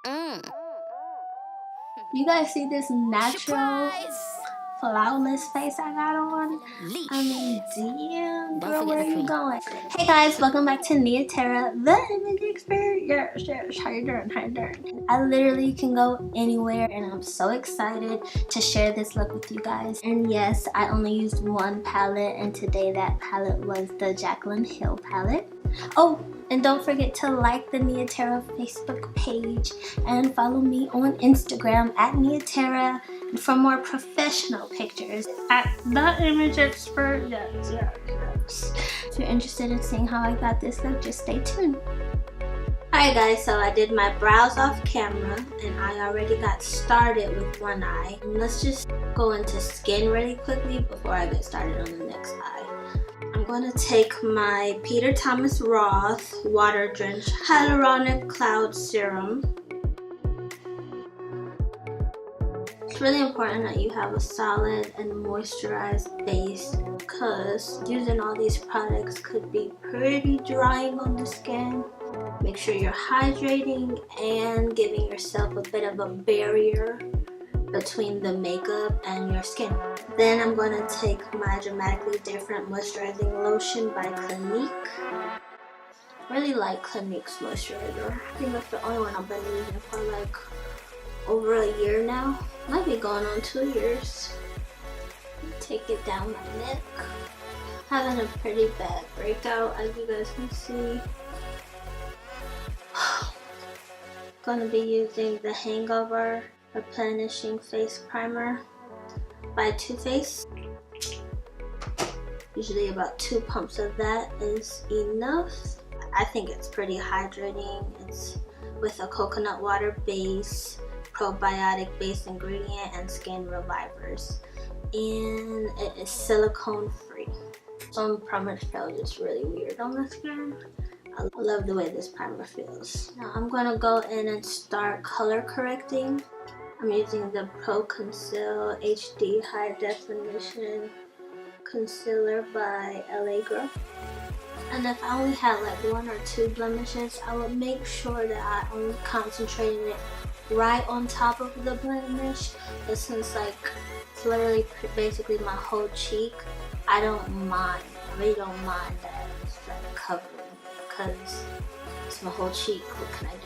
You guys see this natural, flawless face I got on? I mean, damn, girl, where are you going? Hey guys, welcome back to NIA TARAH, the image expert. Yes, how you doing? How you doing? I literally can go anywhere, and I'm so excited to share this look with you guys. And yes, I only used one palette, and today that palette was the Jaclyn Hill palette. Oh, and don't forget to like the NIA TARAH Facebook page and follow me on Instagram at NIA TARAH for more professional pictures at the image expert. Yes. If you're interested in seeing how I got this look, just stay tuned. Alright guys, so I did my brows off camera and I already got started with one eye. And let's just go into skin really quickly before I get started on the next eye. I'm going to take my Peter Thomas Roth Water Drenched Hyaluronic Cloud Serum. It's really important that you have a solid and moisturized base because using all these products could be pretty drying on the skin. Make sure you're hydrating and giving yourself a bit of a barrier between the makeup and your skin. Then I'm going to take my Dramatically Different Moisturizing Lotion by Clinique. Really like Clinique's moisturizer. I think that's the only one I've been using for like over a year now. Might be going on 2 years. Take it down my neck. Having a pretty bad breakout, as you guys can see. Gonna be using the Hangover Replenishing Face Primer by Too Faced. Usually about 2 pumps of that is enough. I think it's pretty hydrating. It's with a coconut water base, probiotic based ingredient, and skin revivers. And it is silicone free. Some primers feel just really weird on the skin. I love the way this primer feels. Now I'm gonna go in and start color correcting. I'm using the Pro Conceal HD High Definition Concealer by LA Girl. And if I only had like 1 or 2 blemishes, I would make sure that I only concentrated it right on top of the blemish. But since like it's literally basically my whole cheek, I don't mind. I really don't mind that it's like covering because it's my whole cheek. What can I do?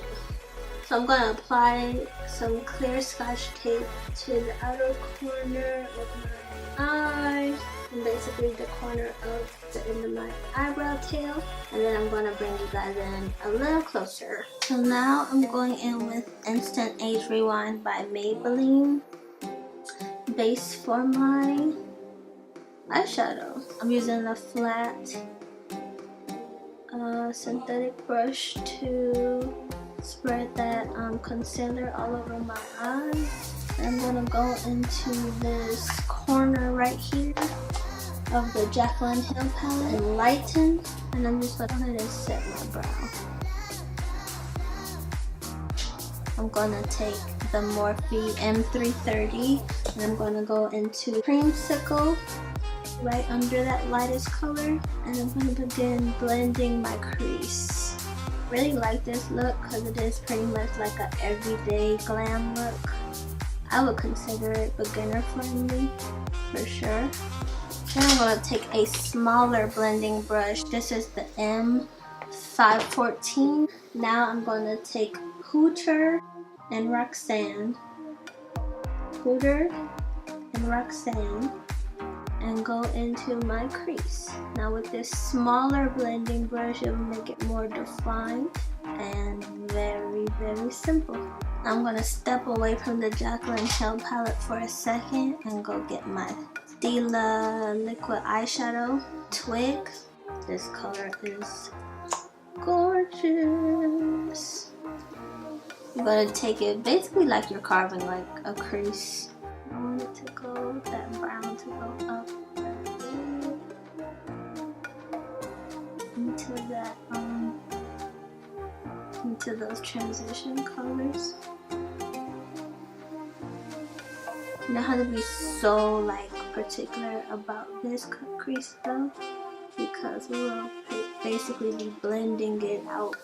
So I'm going to apply some clear Scotch tape to the outer corner of my eye and basically the corner of the end of my eyebrow tail. And then I'm going to bring you guys in a little closer. So now I'm going in with Instant Age Rewind by Maybelline base for my eyeshadow. I'm using a flat synthetic brush to spread that concealer all over my eye. I'm gonna go into this corner right here of the Jaclyn Hill palette and lighten, and I'm just gonna go ahead and set my brow. I'm gonna take the Morphe M330 and I'm gonna go into Creamsicle right under that lightest color, and I'm gonna begin blending my crease. Really like this look because it is pretty much like an everyday glam look. I would consider it beginner friendly for sure. Then I'm going to take a smaller blending brush. This is the M514. Now I'm going to take Hooter and Roxanne. Hooter and Roxanne. And go into my crease. Now with this smaller blending brush, it will make it more defined and very, very simple. I'm gonna step away from the Jaclyn Hill palette for a second and go get my Stila liquid eyeshadow Twig. This color is gorgeous. You're gonna take it basically like you're carving like a crease. I want it to go, that brown to go up into that, into those transition colors. You don't have to be so like particular about this crease though, because we will basically be blending it out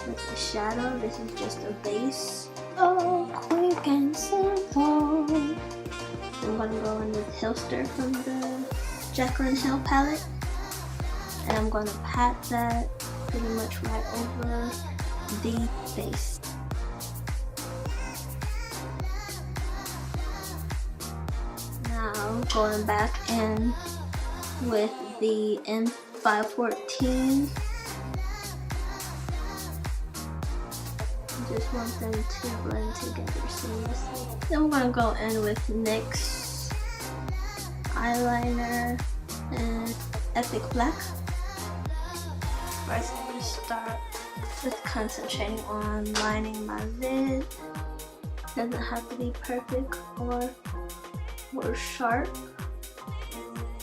with the shadow. This is just a base. Oh, quick and simple. I'm gonna go in with Hilster from the Jaclyn Hill palette, and I'm gonna pat that pretty much right over the base. Now going back in with the M514. Just want them to blend together seamlessly. Then we're gonna go in with NYX eyeliner and Epic Black. First, I'm gonna start with concentrating on lining my lid. Doesn't have to be perfect or sharp,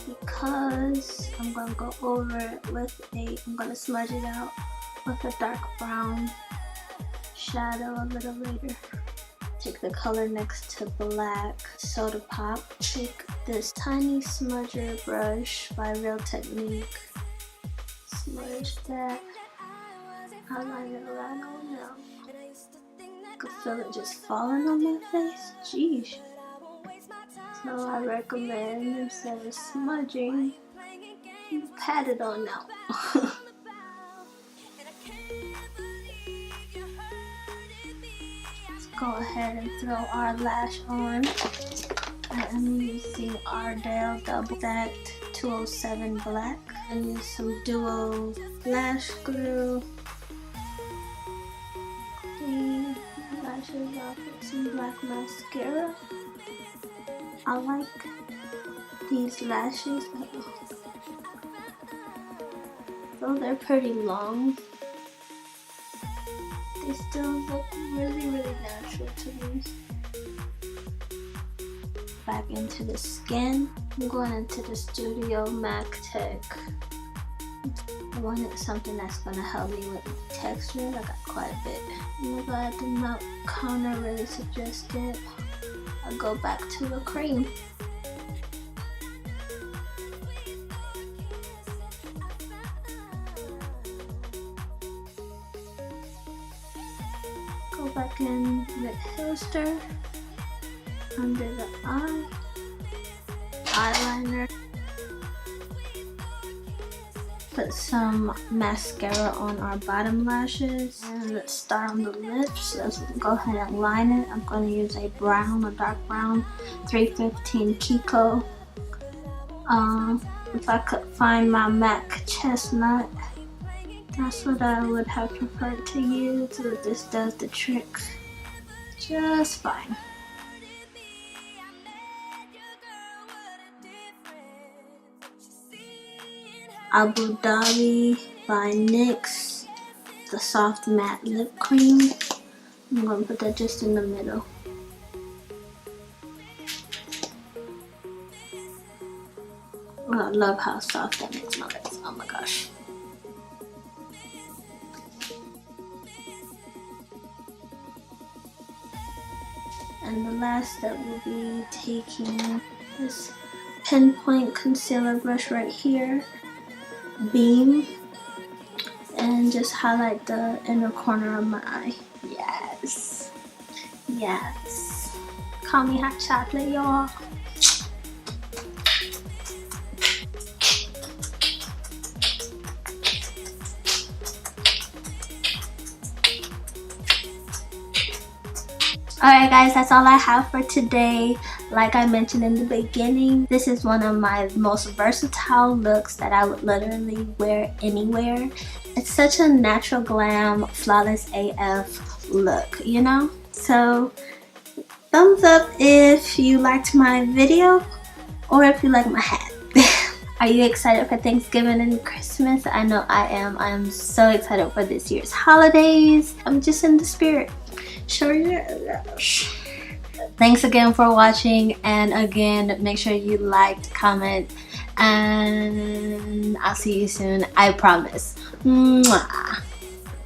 because I'm gonna go over it with I'm gonna smudge it out with a dark brown shadow a little later. Take the color next to black, Soda Pop. Take this tiny smudger brush by Real Technique. Smudge that. Highlight it right on now. I can feel it just falling on my face. Jeez. So I recommend, instead of smudging, you pat it on now. Go ahead and throw our lash on. I am using Ardell Double Stacked 207 Black. I use some Duo lash glue. Clean my lashes off with some black mascara. I like these lashes, though they're pretty long. They still look really, really natural to me. Back into the skin. I'm going into the Studio MAC Tech. I wanted something that's going to help me with texture. I got quite a bit. I'm glad the milk counter really suggested I go back to a cream. Go back in with Hilster under the eye, eyeliner. Put some mascara on our bottom lashes, and let's start on the lips. Let's go ahead and line it. I'm going to use a dark brown 315 Kiko. If I could find my MAC Chestnut, that's what I would have preferred to use, but this does the trick just fine. Abu Dhabi by NYX, the soft matte lip cream. I'm going to put that just in the middle. Oh, I love how soft that makes my lips. Oh my gosh. And the last step will be taking this pinpoint concealer brush right here, Beam, and just highlight the inner corner of my eye. Yes. Yes. Call me hot chocolate, y'all. Alright guys, that's all I have for today. Like I mentioned in the beginning, this is one of my most versatile looks that I would literally wear anywhere. It's such a natural glam, flawless AF look, you know? So, thumbs up if you liked my video, or if you like my hat. Are you excited for Thanksgiving and Christmas? I know I am. I am so excited for this year's holidays. I'm just in the spirit. Sure, yeah. Thanks again for watching, and again, make sure you like, comment, and I'll see you soon. I promise. Mwah.